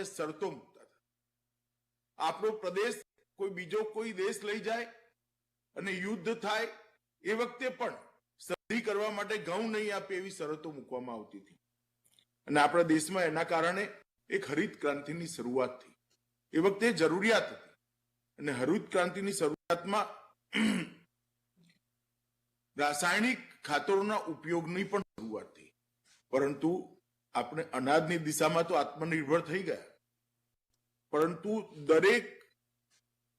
માટે શરતો મૂકતા હતા. આપણો પ્રદેશ કોઈ બીજો કોઈ દેશ લઈ જાય અને યુદ્ધ થાય એ વખતે પણ સંધિ કરવા માટે ઘઉં નહીં આપે એવી શરતો મૂકવામાં આવતી હતી. અને આપણા દેશમાં એના કારણે એક હરિત ક્રાંતિની શરૂઆત થઈ. એ વખતે જરૂરિયાત હતી અને હરિત ક્રાંતિની શરૂઆતમાં રાસાયણિક ખાતરોના ઉપયોગની પણ શરૂઆત થઈ. પરંતુ આપણે અનાજની દિશામાં તો આત્મનિર્ભર થઈ ગયા, પરંતુ દરેક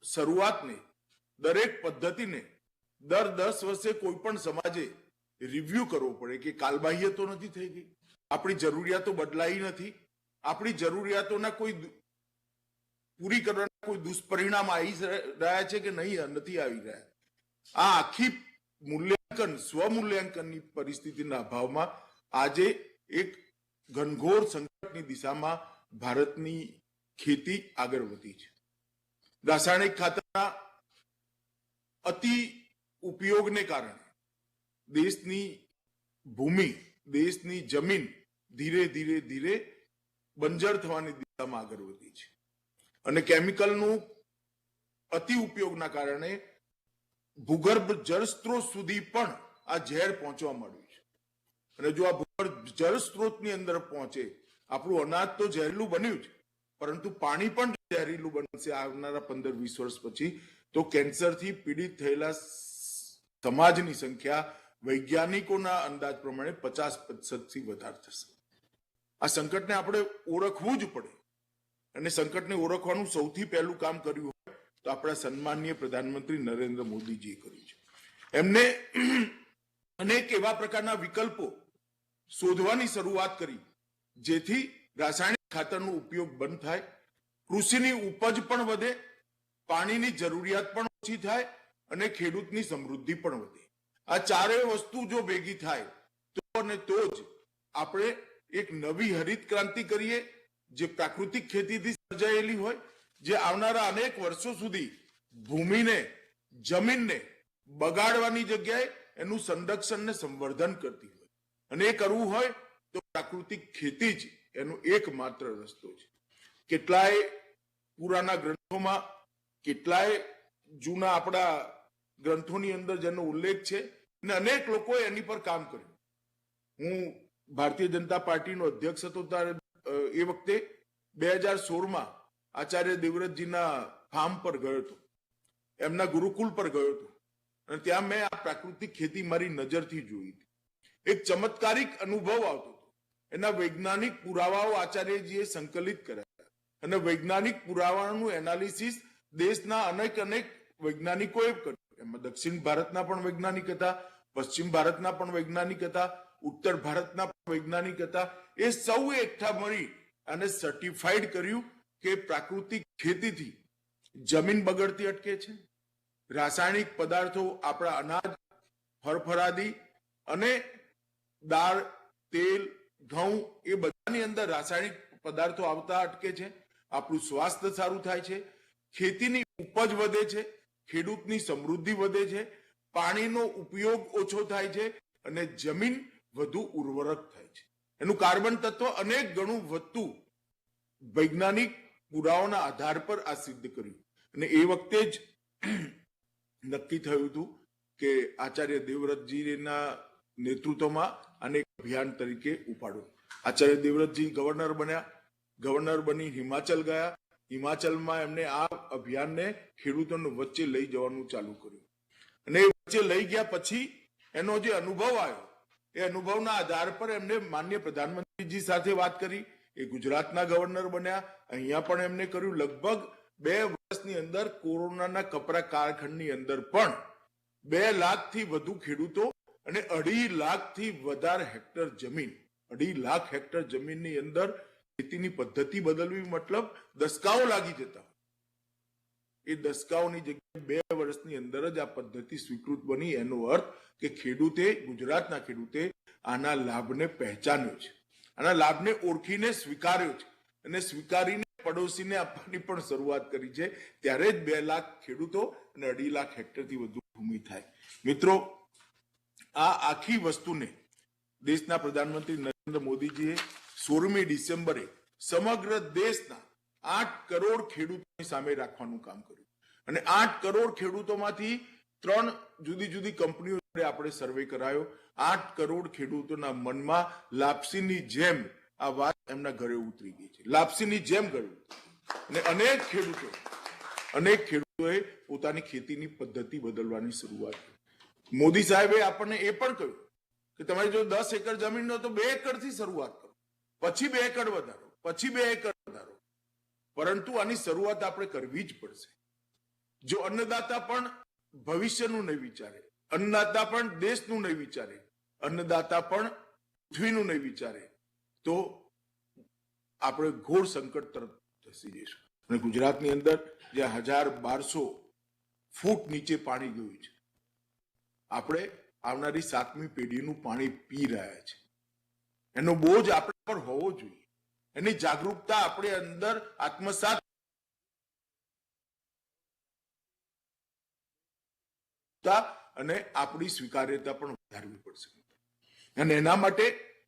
શરૂઆતને, દરેક પદ્ધતિને દર 10 વર્ષે કોઈ પણ સમાજે રિવ્યુ કરવો પડે કે કાલબાહ્ય તો નથી થઈ ગઈ, આપણી જરૂરિયાતો બદલાઈ નથી, આપણી જરૂરિયાતોના કોઈ પૂરી કરવાના કોઈ દુષ્પરિણામ આવી રહ્યા છે કે નહીં, નથી આવી રહ્યા. આ આખી મૂલ્યાંકન, સ્વમૂલ્યાંકનની પરિસ્થિતિના અભાવમાં આજે એક ઘનઘોર સંકટની દિશામાં ભારતની ખેતી આગળ વધી છે. રાસાયણિક ખાતરના અતિ ઉપયોગને કારણે દેશની ભૂમિ, દેશની જમીન ધીરે ધીરે ધીરે બંજર થવાની દિશામાં આગળ વધી છે. અને કેમિકલનું અતિ ઉપયોગના કારણે ભૂગર્ભ જળ સ્ત્રોત સુધી પણ આ ઝેર પહોંચવા માંડ્યું છે. અને જો આ ભૂગર્ભ જળ સ્ત્રોતની અંદર પહોંચે, આપણું અનાજ તો ઝેરીલું બન્યું છે, પરંતુ પાણી પણ ઝેરીલું બનશે આવનારા 15-20 વર્ષ પછી, તો કેન્સરથી પીડિત થયેલા સમાજની સંખ્યા વૈજ્ઞાનિકોના અંદાજ પ્રમાણે 50% વધારે થશે. આ સંકટને આપણે ઓળખવું જ પડે. અને સંકટને ઓળખવાનું સૌથી પહેલું કામ કર્યું હોય તો આપણા સન્માનીય પ્રધાનમંત્રી નરેન્દ્ર મોદીજીએ કર્યું છે. એમને અનેક એવા પ્રકારના વિકલ્પો શોધવાની શરૂઆત કરી જેથી રાસાયણિક ખાતરનો ઉપયોગ બંધ થાય, કૃષિની ઉપજ પણ વધે, પાણીની જરૂરિયાત પણ ઓછી થાય અને ખેડૂતની સમૃદ્ધિ પણ વધે. આ ચારેય વસ્તુ જો ભેગી થાય તો જ આપણે એક નવી હરિત ક્રાંતિ કરીએ, જે પ્રાકૃતિક ખેતીથી સર્જાયેલી હોય, જે આવનારા અનેક વર્ષો સુધી ભૂમિને, જમીનને બગાડવાની જગ્યાએ એનું સંરક્ષણ ને સંવર્ધન કરતી હોય. અને એ કરવું હોય તો પ્રાકૃતિક ખેતી જ એનો એકમાત્ર રસ્તો છે. કેટલાય પુરાના ગ્રંથોમાં, કેટલાય જૂના આપણા ગ્રંથોની અંદર જેનો ઉલ્લેખ છે અને અનેક લોકોએ એની પર કામ કર્યું. હું ભારતીય જનતા પાર્ટીનો અધ્યક્ષ હતો ત્યારે એ વખતે 2016માં આચાર્ય દેવવ્રતજીના ફાર્મ પર ગયો હતો, એમના ગુરુકુલ પર ગયો હતો અને ત્યાં મેં આ પ્રાકૃતિક ખેતી મારી નજરથી જોઈ હતી. એક ચમત્કારિક અનુભવ આવતો હતો. એના વૈજ્ઞાનિક પુરાવાઓ આચાર્યજીએ સંકલિત કર્યા અને વૈજ્ઞાનિક પુરાવાનું એનાલિસિસ દેશના અનેક વૈજ્ઞાનિકોએ કર્યું. એમાં દક્ષિણ ભારતના પણ વૈજ્ઞાનિક હતા, પશ્ચિમ ભારતના પણ વૈજ્ઞાનિક હતા, ઉત્તર ભારતના પણ વૈજ્ઞાનિક હતા. એ સૌએ એકઠા મળી અને સર્ટિફાઈડ કર્યું કે પ્રાકૃતિક ખેતીથી જમીન બગડતી અટકે છે, રાસાયણિક પદાર્થો આપણા અનાજ, ફળફળાદી અને દાળ, તેલ, ઘઉં એ બધાની અંદર રાસાયણિક પદાર્થો આવતા અટકે છે, આપણું સ્વાસ્થ્ય સારું થાય છે, ખેતીની ઉપજ વધે છે, ખેડૂતની સમૃદ્ધિ વધે છે, પાણીનો ઉપયોગ ઓછો થાય છે અને જમીન વધુ ઉર્વરક થાય છે. એનું કાર્બન તત્વ અનેક ગણું વધતું વૈજ્ઞાનિક પુરાવાના આધાર પર આ સિદ્ધ કર્યું. અને એ વખતે જ નક્કી થયું હતું કે આચાર્ય દેવવ્રતજીના નેતૃત્વમાં આને અભિયાન તરીકે ઉપાડો. આચાર્ય દેવવ્રતજી ગવર્નર બન્યા, ગવર્નર બની હિમાચલ ગયા. હિમાચલમાં એમને આ અભિયાનને ખેડૂતોને વચ્ચે લઈ જવાનું ચાલુ કર્યું. અને એ વચ્ચે લઈ ગયા પછી એનો જે અનુભવ આવ્યો, એ અનુભવના આધાર પર એમને માનનીય પ્રધાનમંત્રીજી સાથે વાત કરી. એ ગુજરાતના ગવર્નર બન્યા, અહીંયા પણ એમને કર્યું. લગભગ 2 વર્ષની અંદર કોરોનાના કપરા કાળખંડની અંદર પણ 2 લાખથી વધુ ખેડૂતો અને 2.5 લાખથી વધારે હેક્ટર જમીન, 2.5 લાખ હેક્ટર જમીનની અંદર ખેતીની પદ્ધતિ બદલવી મતલબ દસકાઓ લાગી જતા. એ દસકાઓની જગ્યાએ 2 વર્ષની અંદર જ આ પદ્ધતિ સ્વીકૃત બની. એનો અર્થ કે ખેડૂતે, ગુજરાતના ખેડૂતે આના લાભને પહેચાન્યો છે, આના લાભને ઓળખીને સ્વીકાર્યો છે અને સ્વીકારીને પડોશીને આપવાની પણ શરૂઆત કરી છે. ત્યારે જ 2 લાખ ખેડૂતો અને 2.5 લાખ હેક્ટરથી વધુ ભૂમિ થાય. મિત્રો, આ આખી વસ્તુને દેશના પ્રધાનમંત્રી નરેન્દ્ર મોદીજીએ 16મી ડિસેમ્બરે સમગ્ર દેશના 8 કરોડ ખેડૂતોની સામે રાખવાનું કામ કર્યું અને 8 કરોડ ખેડૂતોમાંથી 3 જુદી જુદી કંપનીઓ જોડે આપણે સર્વે કરાયો. 8 કરોડ ખેડૂતોના મનમાં લાપસીની જેમ આ વાત એમના ઘરે ઉતરી ગઈ છે, લાપસીની જેમ ગયું. અને અનેક ખેડૂતોએ પોતાની ખેતીની પદ્ધતિ બદલવાની શરૂઆત કરી. મોદી સાહેબે આપણને એ પણ કહ્યું કે તમારી જો 10 એકર જમીન હોય તો 2 એકરથી શરૂઆત કરો, પછી 2 એકર વધારો, પછી 2 એકર વધારો. પરંતુ આની શરૂઆત આપણે કરવી જ પડશે. જો અન્નદાતા પણ ભવિષ્યનું નહીં વિચારે, અન્નદાતા પણ દેશનું નહીં વિચારે, અન્નદાતા પણ પૃથ્વીનું નહીં વિચારે, તો આપણે ઘોર સંકટ તરફ ધસી જઈશું. અને ગુજરાતની અંદર જ્યાં 1200 ફૂટ નીચે પાણી ગયું છે, આપણે આવનારી 7મી પેઢીનું પાણી પી રહ્યા છે. એનો બોજ આપણા પર હોવો જોઈએ. એની જાગૃતતા આપણે અંદર આત્મસાત અને આપણી સ્વીકાર્યતા પણ વધારવી પડશે. અને એના માટે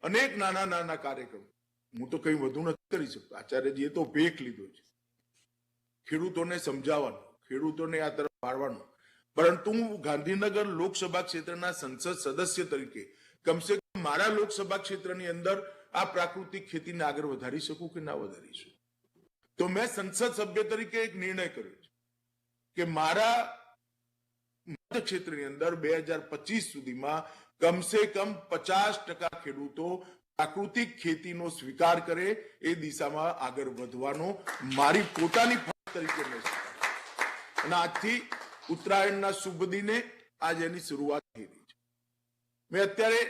અનેક નાના નાના કાર્યક્રમો, હું તો કંઈ વધુ નથી કરી શકતો. આચાર્યજીએ તો ભેખ લીધો છે ખેડૂતોને સમજાવવાનો, ખેડૂતોને આ તરફ વાળવાનો. પરંતુ હું ગાંધીનગર લોકસભા ક્ષેત્રના સંસદ સદસ્ય તરીકે કમસે કમ મારા લોકસભા ક્ષેત્રની અંદર આ પ્રાકૃતિક ખેતીને આગળ વધારી શકું કે ના વધારી શકું. તો મેં સંસદ સભ્ય તરીકે એક નિર્ણય કર્યો છે કે મારા મતક્ષેત્રની અંદર 2025 સુધીમાં કમસે કમ 50% ખેડૂતો પ્રાકૃતિક ખેતીનો સ્વીકાર કરે એ દિશામાં આગળ વધવાનો મારી પોતાની ફરજ તરીકે મેં સ્વીકાર્યો. અને આજથી ઉત્તરાયણના શુભ દિને આજ એની શરૂઆત થઈ રહી છે. મેં અત્યારે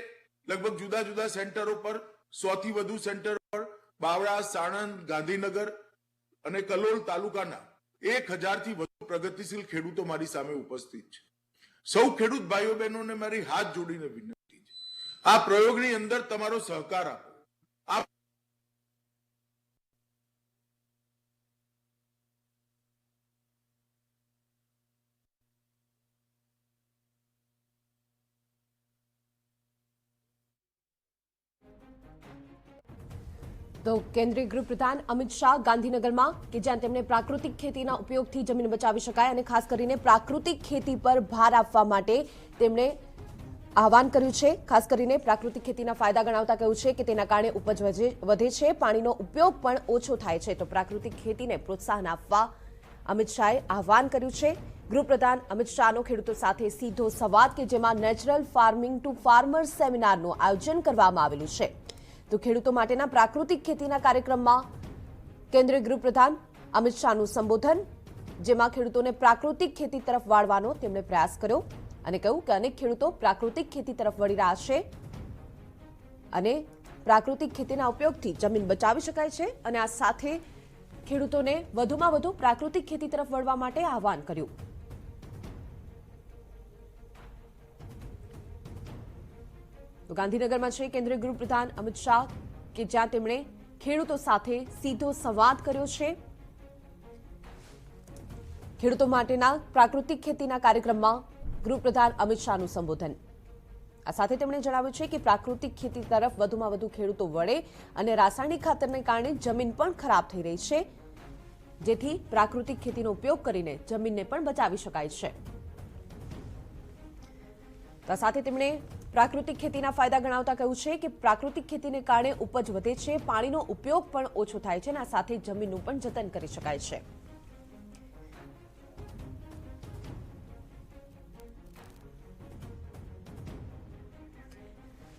લગભગ જુદા જુદા સેન્ટરો પર 100 થી વધુ સેન્ટર પર બાવળા, સાણંદ, ગાંધીનગર અને કલોલ તાલુકાના 1000 થી વધુ પ્રગતિશીલ ખેડૂતો મારી સામે ઉપસ્થિત છે. સૌ ખેડૂત ભાઈઓ બહેનોને મારી હાથ જોડીને વિનંતી છે, આ પ્રયોગની અંદર તમારો સહકાર આપો. તો કેન્દ્રીય ગૃહ પ્રધાન અમિત શાહ ગાંધીનગરમાં કે જ્યાં તેમણે પ્રાકૃતિક ખેતીના ઉપયોગથી જમીન બચાવી શકાય અને ખાસ કરીને પ્રાકૃતિક ખેતી પર ભાર આપવા માટે તેમણે આહવાન કર્યું છે. ખાસ કરીને પ્રાકૃતિક ખેતીના ફાયદા ગણાવતા કહ્યું છે કે તેના કારણે ઉપજ વધે છે, પાણીનો ઉપયોગ પણ ઓછો થાય છે. તો પ્રાકૃતિક ખેતીને પ્રોત્સાહન આપવા અમિત શાહે આહવાન કર્યું છે. ગૃહપ્રધાન અમિત શાહનો ખેડૂતો સાથે સીધો સંવાદ કે જેમાં નેચરલ ફાર્મિંગ ટુ ફાર્મર સેમિનારનું આયોજન કરવામાં આવેલું છે. તો ખેડૂતો માટેના પ્રાકૃતિક ખેતીના કાર્યક્રમમાં કેન્દ્રીય ગૃહપ્રધાન અમિત શાહનું સંબોધન, જેમાં ખેડૂતોને પ્રાકૃતિક ખેતી તરફ વાળવાનો તેમણે પ્રયાસ કર્યો અને કહ્યું કે અનેક ખેડૂતો પ્રાકૃતિક ખેતી તરફ વળી રહ્યા છે અને પ્રાકૃતિક ખેતીના ઉપયોગથી જમીન બચાવી શકાય છે. અને આ સાથે ખેડૂતોને વધુમાં વધુ પ્રાકૃતિક ખેતી તરફ વળવા માટે આહવાન કર્યું. તો ગાંધીનગરમાં છે કેન્દ્રીય ગૃહપ્રધાન અમિત શાહ કે જ્યાં તેમણે ખેડૂતો સાથે સીધો સંવાદ કર્યો છે. ખેડૂતો માટેના પ્રાકૃતિક ખેતીના કાર્યક્રમમાં ગૃહપ્રધાન અમિત શાહનું સંબોધન. આ સાથે તેમણે જણાવ્યું છે કે પ્રાકૃતિક ખેતી તરફ વધુમાં વધુ ખેડૂતો વળે અને રાસાયણિક ખાતરને કારણે જમીન પણ ખરાબ થઈ રહી છે, જેથી પ્રાકૃતિક ખેતીનો ઉપયોગ કરીને જમીનને પણ બચાવી શકાય છે. આ સાથે તેમણે પ્રાકૃતિક ખેતીના ફાયદા ગણાવતા કહ્યું છે કે પ્રાકૃતિક ખેતીને કારણે ઉપજ વધે છે, પાણીનો ઉપયોગ પણ ઓછો થાય છે અને આ સાથે જમીનનું પણ જતન કરી શકાય છે.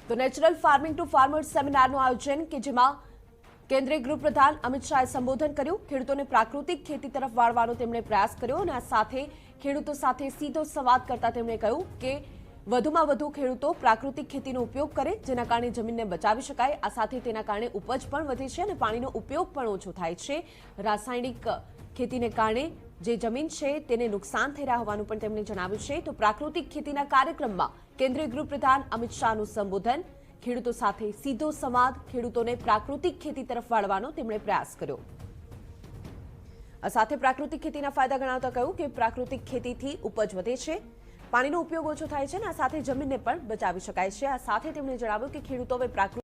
તો નેચરલ ફાર્મિંગ ટુ ફાર્મર સેમિનારનું આયોજન કે જેમાં કેન્દ્રીય ગૃહપ્રધાન અમિત શાહે સંબોધન કર્યું. ખેડૂતોને પ્રાકૃતિક ખેતી તરફ વાળવાનો તેમણે પ્રયાસ કર્યો અને આ સાથે ખેડૂતો સાથે સીધો સંવાદ કરતા તેમણે કહ્યું કે વધુમાં વધુ ખેડૂતો પ્રાકૃતિક ખેતીનો ઉપયોગ કરે, જેના કારણે જમીનને બચાવી શકાય. આ સાથે તેના કારણે ઉપજ પણ વધે છે અને પાણીનો ઉપયોગ પણ ઓછો થાય છે. રાસાયણિક ખેતીને કારણે જે જમીન છે તેને નુકસાન થઈ રહ્યા હોવાનું પણ તેમણે જણાવ્યું છે. તો પ્રાકૃતિક ખેતીના કાર્યક્રમમાં કેન્દ્રીય ગૃહપ્રધાન અમિત શાહનું સંબોધન, ખેડૂતો સાથે સીધો સંવાદ, ખેડૂતોને પ્રાકૃતિક ખેતી તરફ વાળવાનો તેમણે પ્રયાસ કર્યો. આ સાથે પ્રાકૃતિક ખેતીના ફાયદા ગણાવતા કહ્યું કે પ્રાકૃતિક ખેતીથી ઉપજ વધે છે, પાણીનો ઉપયોગ ઓછો થાય છે અને આ સાથે જમીનને પણ બચાવી શકાય છે. આ સાથે તેમણે જણાવ્યું કે ખેડૂતો હવે પ્રાકૃતિક